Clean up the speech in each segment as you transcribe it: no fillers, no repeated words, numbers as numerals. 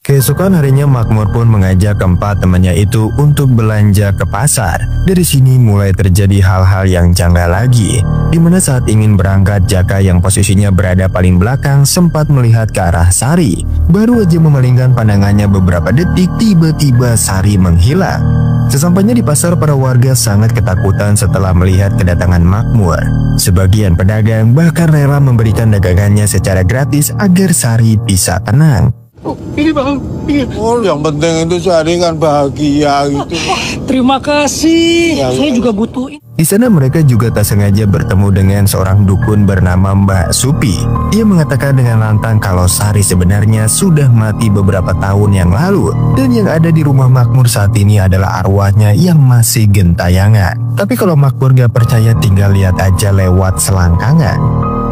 Keesokan harinya Makmur pun mengajak keempat temannya itu untuk belanja ke pasar. Dari sini mulai terjadi hal-hal yang janggal lagi, di mana saat ingin berangkat Jaka yang posisinya berada paling belakang sempat melihat ke arah Sari. Baru aja memalingkan pandangannya beberapa detik, tiba-tiba Sari menghilang. Sesampainya di pasar, para warga sangat ketakutan setelah melihat kedatangan Makmur. Sebagian pedagang bahkan rela memberikan dagangannya secara gratis agar Sari bisa tenang. Ini bang, ini. Oh, yang penting itu Sari kan bahagia gitu. Terima kasih. Saya juga butuh. Di sana mereka juga tak sengaja bertemu dengan seorang dukun bernama Mbak Supi. Ia mengatakan dengan lantang kalau Sari sebenarnya sudah mati beberapa tahun yang lalu, dan yang ada di rumah Makmur saat ini adalah arwahnya yang masih gentayangan. Tapi kalau Makmur gak percaya, tinggal lihat aja lewat selangkangan.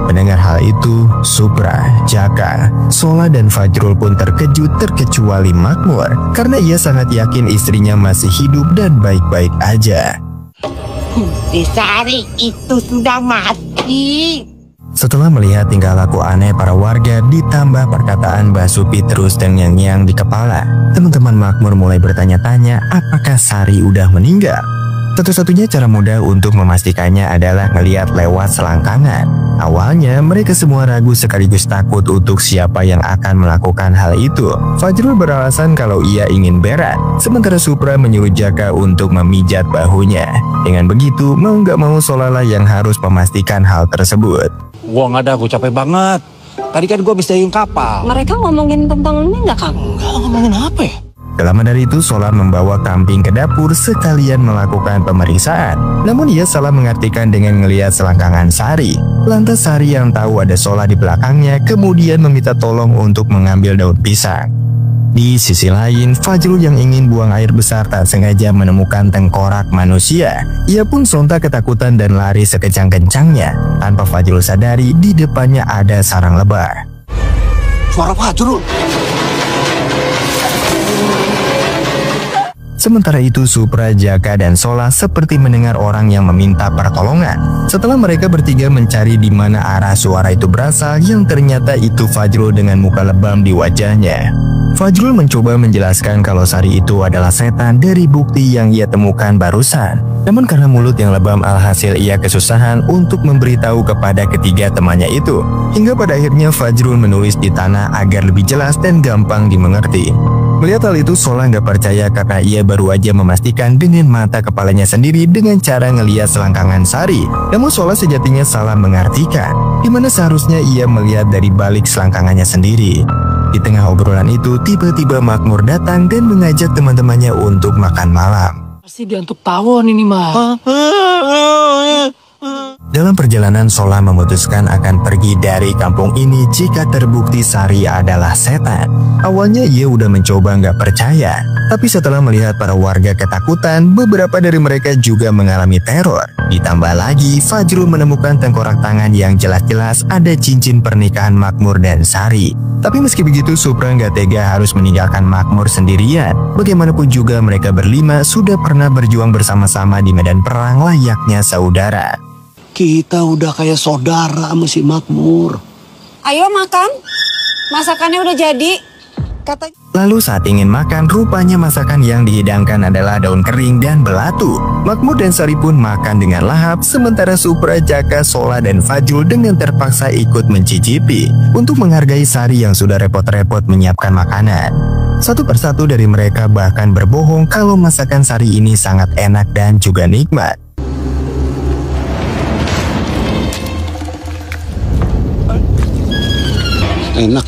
Mendengar hal itu, Supra, Jaka, Sola dan Fajrul pun terkejut terkecuali Makmur karena ia sangat yakin istrinya masih hidup dan baik-baik aja. Si Sari itu sudah mati. Setelah melihat tingkah laku aneh para warga ditambah perkataan Mbak Supi terus terngiang-ngiang di kepala, teman-teman Makmur mulai bertanya-tanya apakah Sari udah meninggal. Satu-satunya cara mudah untuk memastikannya adalah ngeliat lewat selangkangan. Awalnya mereka semua ragu sekaligus takut untuk siapa yang akan melakukan hal itu. Fajrul beralasan kalau ia ingin berat, sementara Supra menyuruh Jaka untuk memijat bahunya. Dengan begitu, mau nggak mau Solala yang harus memastikan hal tersebut. Gua nggak ada, gue capek banget. Tadi kan gue habis dayung kapal. Mereka ngomongin tentang ini nggak, Kang? Enggak, ngomongin apa ya? Tak lama dari itu, Sola membawa kambing ke dapur sekalian melakukan pemeriksaan. Namun ia salah mengartikan dengan melihat selangkangan Sari. Lantas Sari yang tahu ada Sola di belakangnya kemudian meminta tolong untuk mengambil daun pisang. Di sisi lain, Fajrul yang ingin buang air besar tak sengaja menemukan tengkorak manusia. Ia pun sontak ketakutan dan lari sekencang-kencangnya. Tanpa Fajrul sadari, di depannya ada sarang lebah. Suara Fajrul. Sementara itu Supra, Jaka, dan Sola seperti mendengar orang yang meminta pertolongan. Setelah mereka bertiga mencari di mana arah suara itu berasal, yang ternyata itu Fajrul dengan muka lebam di wajahnya. Fajrul mencoba menjelaskan kalau Sari itu adalah setan dari bukti yang ia temukan barusan. Namun karena mulut yang lebam, alhasil ia kesusahan untuk memberitahu kepada ketiga temannya itu. Hingga pada akhirnya Fajrul menulis di tanah agar lebih jelas dan gampang dimengerti. Melihat hal itu, Sola nggak percaya karena ia baru aja memastikan dengan mata kepalanya sendiri dengan cara ngeliat selangkangan Sari. Namun Sola sejatinya salah mengartikan, dimana seharusnya ia melihat dari balik selangkangannya sendiri. Di tengah obrolan itu, tiba-tiba Makmur datang dan mengajak teman-temannya untuk makan malam. Pasti dia untuk tawon ini mah. Dalam perjalanan, Sola memutuskan akan pergi dari kampung ini jika terbukti Sari adalah setan. Awalnya ia udah mencoba nggak percaya, tapi setelah melihat para warga ketakutan, beberapa dari mereka juga mengalami teror. Ditambah lagi, Fajrul menemukan tengkorak tangan yang jelas-jelas ada cincin pernikahan Makmur dan Sari. Tapi meski begitu, Supra nggak tega harus meninggalkan Makmur sendirian. Bagaimanapun juga mereka berlima sudah pernah berjuang bersama-sama di medan perang layaknya saudara. Kita udah kayak saudara sama si Makmur. Ayo makan, masakannya udah jadi. Kata. Lalu saat ingin makan, rupanya masakan yang dihidangkan adalah daun kering dan belatu. Makmur dan Sari pun makan dengan lahap, sementara Supra, Jaka, Sola, dan Fajrul dengan terpaksa ikut mencicipi untuk menghargai Sari yang sudah repot-repot menyiapkan makanan. Satu persatu dari mereka bahkan berbohong kalau masakan Sari ini sangat enak dan juga nikmat. Enak.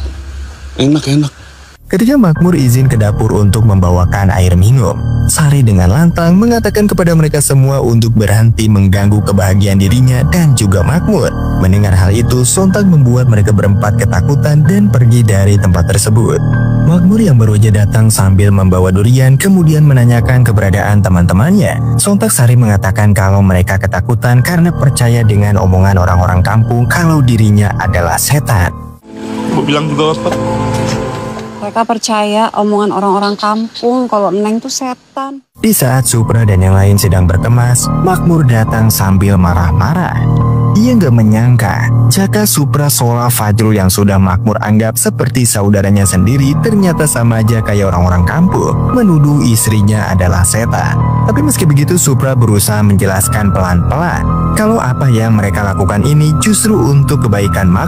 Ketika Makmur izin ke dapur untuk membawakan air minum, Sari dengan lantang mengatakan kepada mereka semua untuk berhenti mengganggu kebahagiaan dirinya dan juga Makmur. Mendengar hal itu, sontak membuat mereka berempat ketakutan dan pergi dari tempat tersebut. Makmur yang baru aja datang sambil membawa durian kemudian menanyakan keberadaan teman-temannya. Sontak Sari mengatakan kalau mereka ketakutan karena percaya dengan omongan orang-orang kampung kalau dirinya adalah setan. Gue bilang juga apa? Mereka percaya omongan orang-orang kampung kalau Neng tuh setan. Di saat Supra dan yang lain sedang berkemas, Makmur datang sambil marah-marah. Ia nggak menyangka Jaka Supra Sola Fajrul yang sudah makmur anggap seperti saudaranya sendiri ternyata sama aja kayak orang-orang kampung menuduh istrinya adalah setan. Tapi meski begitu Supra berusaha menjelaskan pelan-pelan kalau apa yang mereka lakukan ini justru untuk kebaikan makmur.